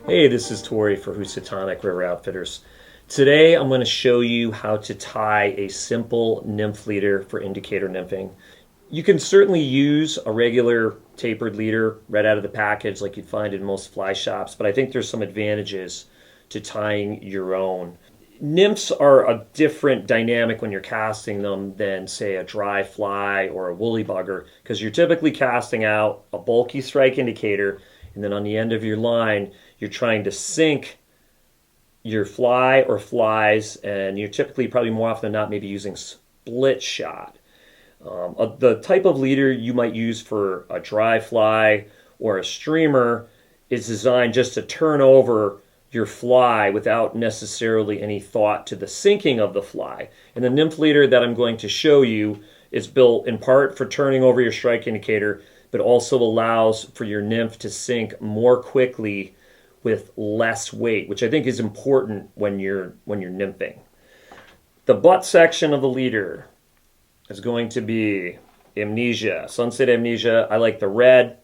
Hey, this is Tori for Housatonic River Outfitters. Today I'm going to show you how to tie a simple nymph leader for indicator nymphing. You can certainly use a regular tapered leader right out of the package like you'd find in most fly shops, but I think there's some advantages to tying your own. Nymphs are a different dynamic when you're casting them than, say, a dry fly or a woolly bugger, because you're typically casting out a bulky strike indicator, and then on the end of your line, you're trying to sink your fly or flies, and you're typically, probably more often than not, maybe using split shot. The type of leader you might use for a dry fly or a streamer is designed just to turn over your fly without necessarily any thought to the sinking of the fly. And the nymph leader that I'm going to show you is built in part for turning over your strike indicator, but also allows for your nymph to sink more quickly with less weight, which I think is important when you're nymphing. The butt section of the leader is going to be Amnesia, Sunset Amnesia. I like the red.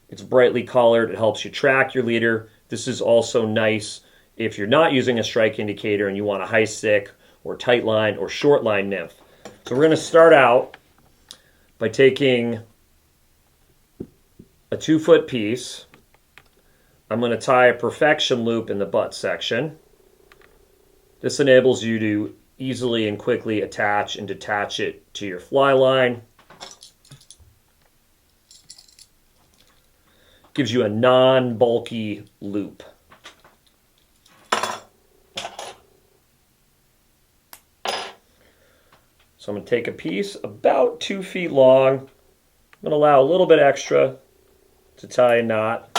It's brightly colored. It helps you track your leader. This is also nice if you're not using a strike indicator and you want a high stick or tight line or short line nymph. So we're going to start out by taking a 2-foot piece. I'm going to tie a perfection loop in the butt section. This enables you to easily and quickly attach and detach it to your fly line. Gives you a non-bulky loop. So I'm going to take a piece about 2 feet long. I'm going to allow a little bit extra to tie a knot.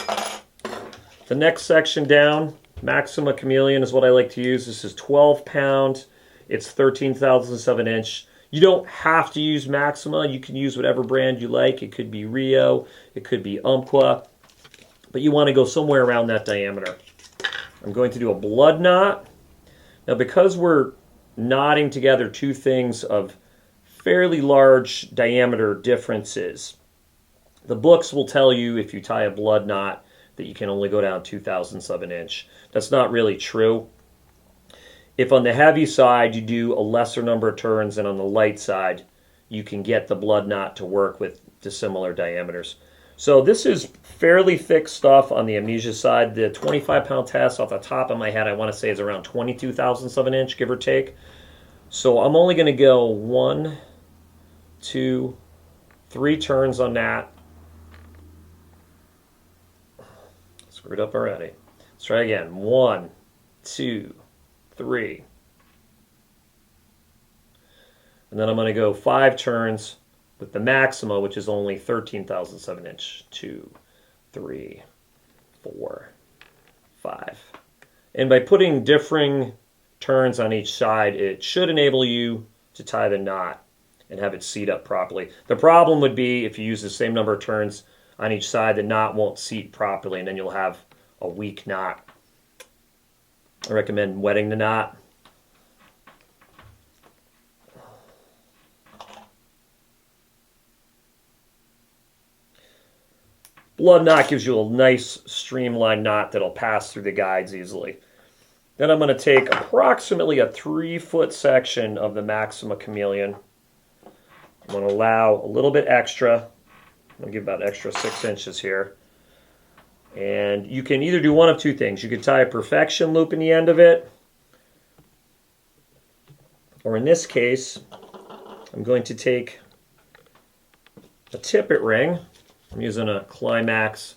The next section down, Maxima Chameleon is what I like to use. This is 12 pound. It's 13 thousandths of an inch. You don't have to use Maxima. You can use whatever brand you like. It could be Rio. It could be Umpqua. But you want to go somewhere around that diameter. I'm going to do a blood knot. Now, because we're knotting together two things of fairly large diameter differences, the books will tell you if you tie a blood knot that you can only go down 2 thousandths of an inch. That's not really true. If on the heavy side you do a lesser number of turns and on the light side you can get the blood knot to work with dissimilar diameters. So this is fairly thick stuff on the Amnesia side. The 25-pound test off the top of my head, I want to say, is around 22 thousandths of an inch, give or take. So I'm only going to go 1, 2, 3 turns on that. Screwed up already. Let's try again. 1, 2, 3. And then I'm going to go 5 turns with the Maxima, which is only 13 thousandths of an inch. 2, 3, 4, 5. And by putting differing turns on each side, it should enable you to tie the knot and have it seat up properly. The problem would be if you use the same number of turns on each side, the knot won't seat properly, and then you'll have a weak knot. I recommend wetting the knot. Blood knot gives you a nice streamlined knot that'll pass through the guides easily. Then I'm going to take approximately a 3-foot section of the Maxima Chameleon. I'm going to allow a little bit extra. I'm going to give about an extra 6 inches here. And you can either do one of two things. You could tie a perfection loop in the end of it. Or in this case, I'm going to take a tippet ring. I'm using a Climax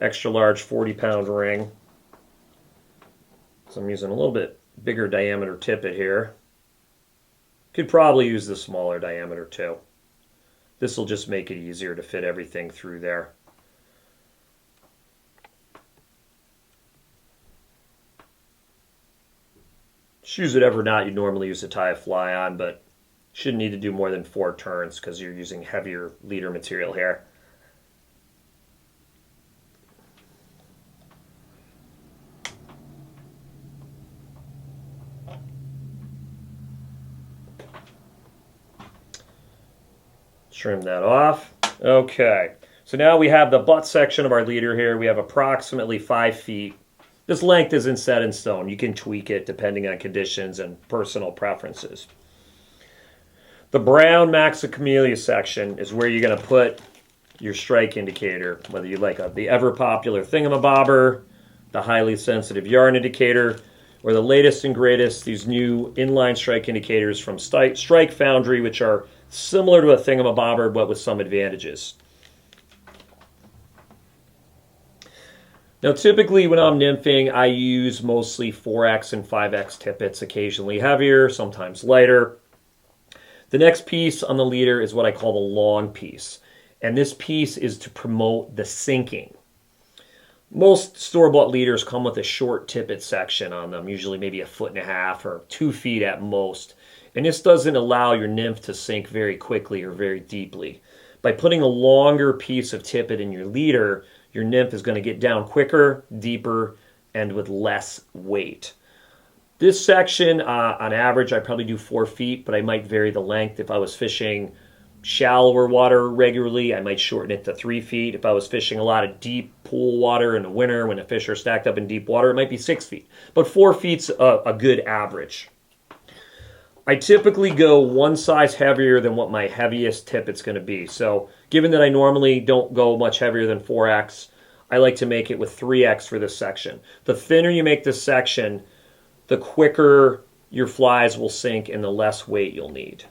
extra large 40-pound ring. So I'm using a little bit bigger diameter tippet here. Could probably use the smaller diameter too. This will just make it easier to fit everything through there. Just use whatever knot you normally use to tie a fly on, but shouldn't need to do more than 4 turns because you're using heavier leader material here. Trim that off. Okay, so now we have the butt section of our leader here. We have approximately 5 feet This length isn't set in stone. You can tweak it depending on conditions and personal preferences. The brown Maxima Chameleon section is where you're going to put your strike indicator, whether you like the ever-popular thingamabobber, the highly sensitive yarn indicator, or the latest and greatest, these new inline strike indicators from Strike Foundry, which are similar to a thingamabobber, but with some advantages. Now, typically when I'm nymphing, I use mostly 4X and 5X tippets, occasionally heavier, sometimes lighter. The next piece on the leader is what I call the long piece. And this piece is to promote the sinking. Most store-bought leaders come with a short tippet section on them, usually maybe 1.5 feet or 2 feet at most. And this doesn't allow your nymph to sink very quickly or very deeply. By putting a longer piece of tippet in your leader, your nymph is going to get down quicker, deeper, and with less weight. This section, on average, I probably do 4 feet, but I might vary the length. If I was fishing shallower water regularly, I might shorten it to 3 feet. If I was fishing a lot of deep pool water in the winter when the fish are stacked up in deep water, it might be 6 feet. But 4 feet's a good average. I typically go one size heavier than what my heaviest tippet's going to be. So given that I normally don't go much heavier than 4X, I like to make it with 3X for this section. The thinner you make this section, the quicker your flies will sink and the less weight you'll need.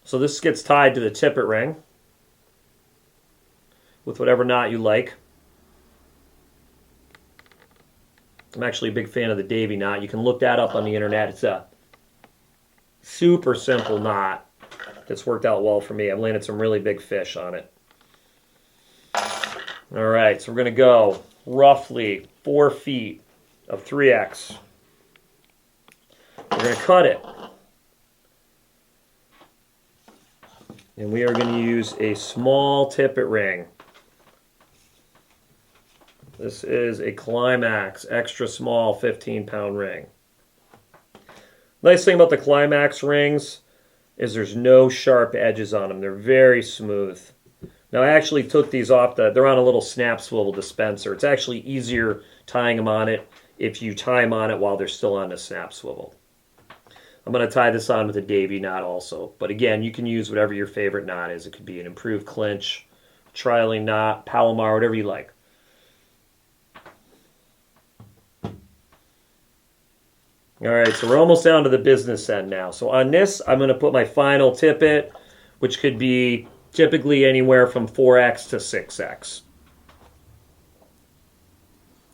So this gets tied to the tippet ring with whatever knot you like. I'm actually a big fan of the Davy knot. You can look that up on the internet. It's a super simple knot that's worked out well for me. I've landed some really big fish on it. All right, so we're going to go roughly 4 feet of 3X. We're going to cut it. And we are going to use a small tippet ring. This is a Climax extra small 15-pound ring. Nice thing about the Climax rings is there's no sharp edges on them. They're very smooth. Now I actually took these off, they're on a little snap swivel dispenser. It's actually easier tying them on it if you tie them on it while they're still on the snap swivel. I'm going to tie this on with a Davy knot also. But again, you can use whatever your favorite knot is. It could be an improved clinch, trialing knot, Palomar, whatever you like. All right, so we're almost down to the business end now. So on this, I'm going to put my final tippet, which could be typically anywhere from 4X to 6X.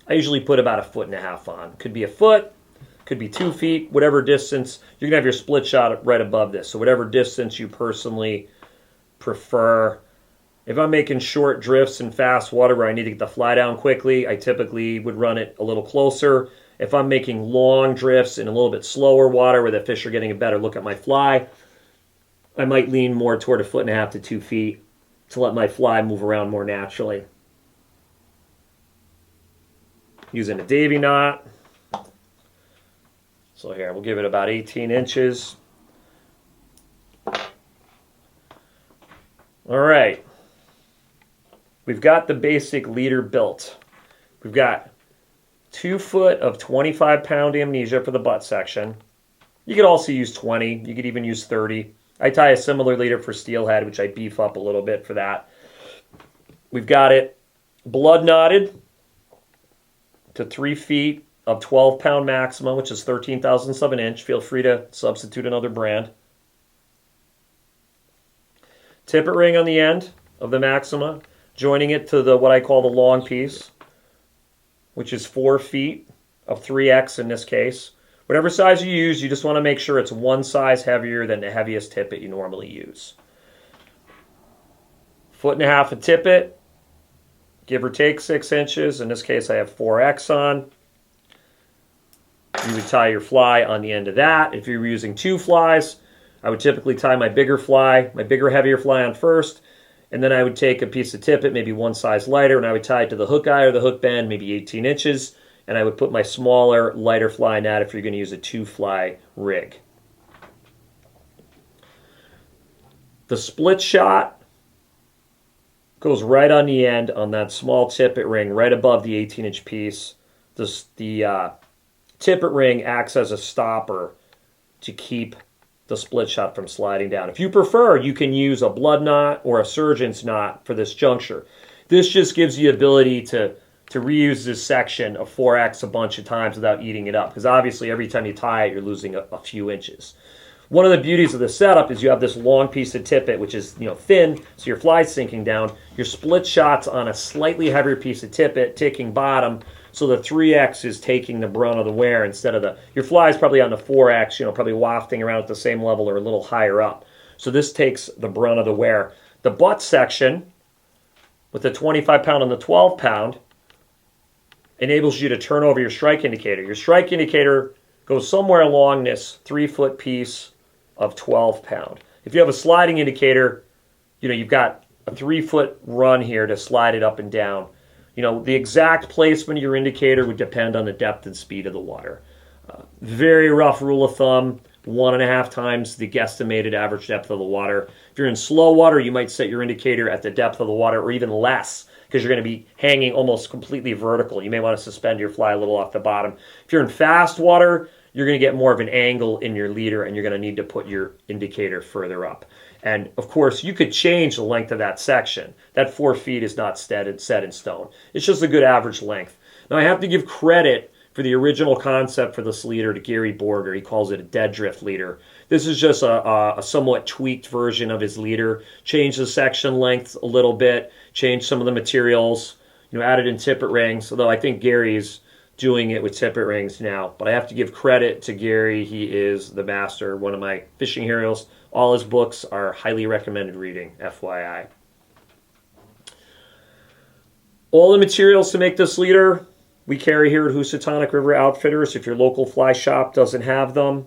I usually put about 1.5 feet on. Could be a foot, could be 2 feet, whatever distance. You're going to have your split shot right above this. So whatever distance you personally prefer. If I'm making short drifts in fast water where I need to get the fly down quickly, I typically would run it a little closer. If I'm making long drifts in a little bit slower water where the fish are getting a better look at my fly, I might lean more toward 1.5 feet to 2 feet to let my fly move around more naturally. Using a Davy knot. So here, we'll give it about 18 inches. All right. We've got the basic leader built. We've got 2 foot of 25-pound Amnesia for the butt section. You could also use 20. You could even use 30. I tie a similar leader for steelhead, which I beef up a little bit for that. We've got it blood knotted to 3 feet of 12-pound Maxima, which is 13/1000 of an inch. Feel free to substitute another brand. Tippet ring on the end of the Maxima, joining it to the what I call the long piece, which is 4 feet of 3X in this case. Whatever size you use, you just want to make sure it's one size heavier than the heaviest tippet you normally use. 1.5 feet of tippet, give or take 6 inches. In this case, I have 4X on. You would tie your fly on the end of that. If you were using 2 flies, I would typically tie my bigger fly, my bigger, heavier fly on first, and then I would take a piece of tippet, maybe one size lighter, and I would tie it to the hook eye or the hook bend, maybe 18 inches, and I would put my smaller, lighter fly in that if you're going to use a 2-fly rig. The split shot goes right on the end on that small tippet ring right above the 18-inch piece. The tippet ring acts as a stopper to keep the split shot from sliding down. If you prefer, you can use a blood knot or a surgeon's knot for this juncture. This just gives you the ability to reuse this section of 4X a bunch of times without eating it up, because obviously every time you tie it, you're losing a few inches. One of the beauties of the setup is you have this long piece of tippet, which is thin, so your fly's sinking down. Your split shot's on a slightly heavier piece of tippet, ticking bottom, so the 3X is taking the brunt of the wear instead of your fly's probably on the 4X, probably wafting around at the same level or a little higher up. So this takes the brunt of the wear. The butt section, with the 25-pound and the 12-pound, enables you to turn over your strike indicator. Your strike indicator goes somewhere along this 3-foot piece of 12-pound. If you have a sliding indicator, you've got a 3-foot run here to slide it up and down. The exact placement of your indicator would depend on the depth and speed of the water. Very rough rule of thumb, 1.5 times the guesstimated average depth of the water. If you're in slow water, you might set your indicator at the depth of the water or even less, because you're going to be hanging almost completely vertical. You may want to suspend your fly a little off the bottom. If you're in fast water, you're going to get more of an angle in your leader, and you're going to need to put your indicator further up. And of course, you could change the length of that section. That 4 feet is not set in stone. It's just a good average length. Now, I have to give credit for the original concept for this leader to Gary Borger. He calls it a dead drift leader. This is just a somewhat tweaked version of his leader. Changed the section length a little bit, changed some of the materials, added in tippet rings, although I think Gary's doing it with tippet rings now. But I have to give credit to Gary. He is the master, one of my fishing heroes. All his books are highly recommended reading, FYI. All the materials to make this leader we carry here at Housatonic River Outfitters if your local fly shop doesn't have them.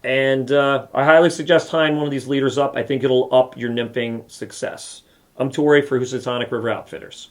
And I highly suggest tying one of these leaders up. I think it'll up your nymphing success. I'm Tori for Housatonic River Outfitters.